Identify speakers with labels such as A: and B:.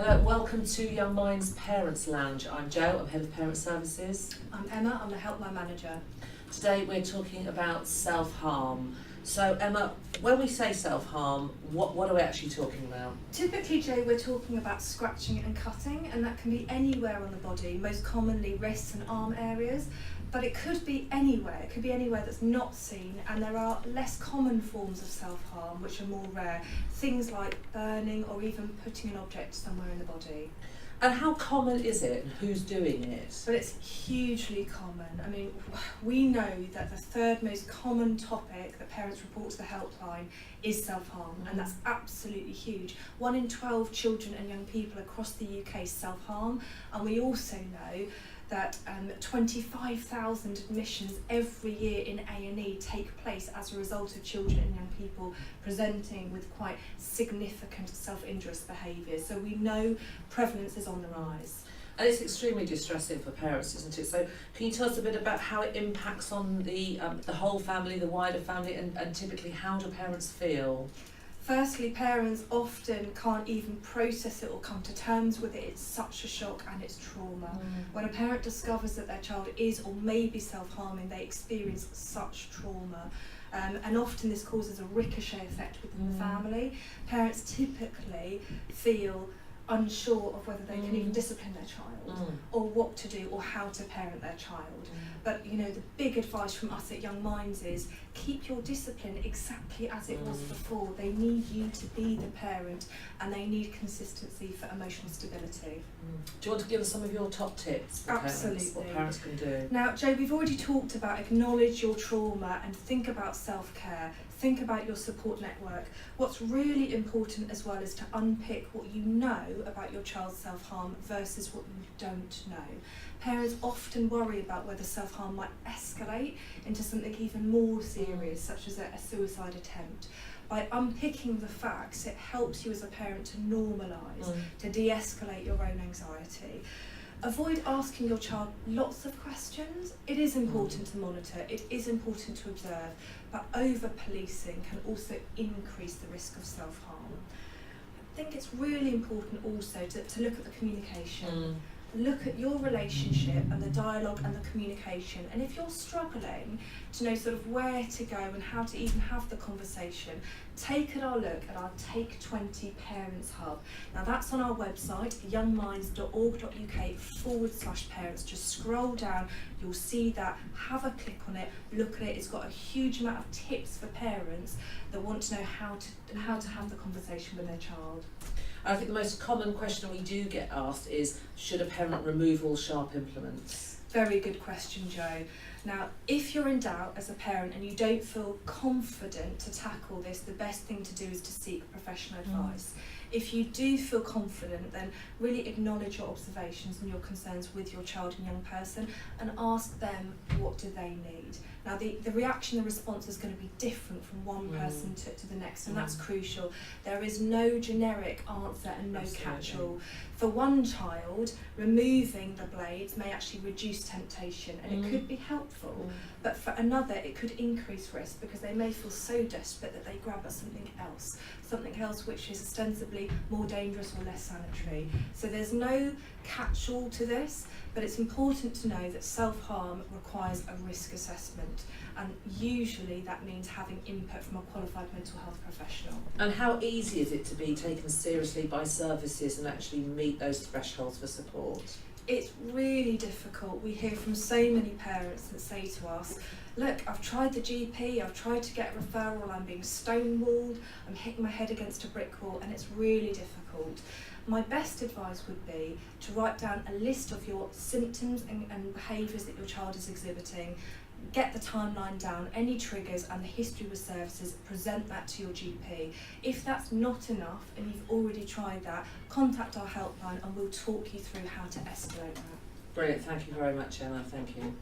A: Hello, welcome to Young Minds Parents Lounge. I'm Jo, I'm Head of Parent Services.
B: I'm Emma, I'm the Helpline Manager.
A: Today we're talking about self-harm. So Emma, when we say self-harm, what are we actually talking about?
B: Typically, Jo, we're talking about scratching and cutting, and that can be anywhere on the body, most commonly wrists and arm areas, but it could be anywhere. It could be anywhere that's not seen, and there are less common forms of self-harm which are more rare, things like burning or even putting an object somewhere in the body.
A: And how common is it, and who's doing it?
B: But it's hugely common. I mean, we know that the third most common topic that parents report to the helpline is self-harm, and that's absolutely huge. 1 in 12 children and young people across the UK self-harm, and we also know that 25,000 admissions every year in A&E take place as a result of children and young people presenting with quite significant self-injurious behaviours. So we know prevalence is on the rise.
A: And it's extremely distressing for parents, isn't it? So can you tell us a bit about how it impacts on the whole family, the wider family, and typically how do parents feel?
B: Firstly, parents often can't even process it or come to terms with it. It's such a shock and it's trauma. When a parent discovers that their child is or may be self-harming, they experience such trauma. And often this causes a ricochet effect within the family. Parents typically feel unsure of whether they can even discipline their child or what to do or how to parent their child. But you know, the big advice from us at Young Minds is keep your discipline exactly as it was before. They need you to be the parent, and they need consistency for emotional stability.
A: Do you want to give us some of your top tips for parents, what parents can do?
B: Now, Jo, we've already talked about acknowledge your trauma and think about self-care. Think about your support network. What's really important as well is to unpick what you know about your child's self-harm versus what you don't know. Parents often worry about whether self-harm might escalate into something even more serious, such as a suicide attempt. By unpicking the facts, it helps you as a parent to normalise, to de-escalate your own anxiety. Avoid asking your child lots of questions. It is important to monitor, it is important to observe, but over-policing can also increase the risk of self-harm. I think it's really important also to look at the communication. Look at your relationship and the dialogue and the communication, and if you're struggling to know sort of where to go and how to even have the conversation, take a look at our Take 20 Parents Hub. Now that's on our website, youngminds.org.uk/parents. Just scroll down, you'll see that, have a click on it, look at it. It's got a huge amount of tips for parents that want to know how to have the conversation with their child.
A: I think the most common question we do get asked is, should a parent remove all sharp implements?
B: Very good question, Jo. Now, if you're in doubt as a parent and you don't feel confident to tackle this, the best thing to do is to seek professional advice. If you do feel confident, then really acknowledge your observations and your concerns with your child and young person and ask them what do they need. Now the reaction, the response is going to be different from one person to the next, and that's crucial. There is no generic answer and no catch-all. For one child, removing the blades may actually reduce temptation and it could be helpful, but for another it could increase risk because they may feel so desperate that they grab at something else which is ostensibly more dangerous or less sanitary. So there's no catch-all to this, but it's important to know that self-harm requires a risk assessment, and usually that means having input from a qualified mental health professional.
A: And how easy is it to be taken seriously by services and actually meet those thresholds for support?
B: It's really difficult. We hear from so many parents that say to us, look, I've tried the GP, I've tried to get a referral, I'm being stonewalled, I'm hitting my head against a brick wall, and it's really difficult. My best advice would be to write down a list of your symptoms and behaviours that your child is exhibiting, get the timeline down, any triggers and the history with services, present that to your GP. If that's not enough and you've already tried that, contact our helpline and we'll talk you through how to escalate that.
A: Brilliant, thank you very much, Emma, thank you.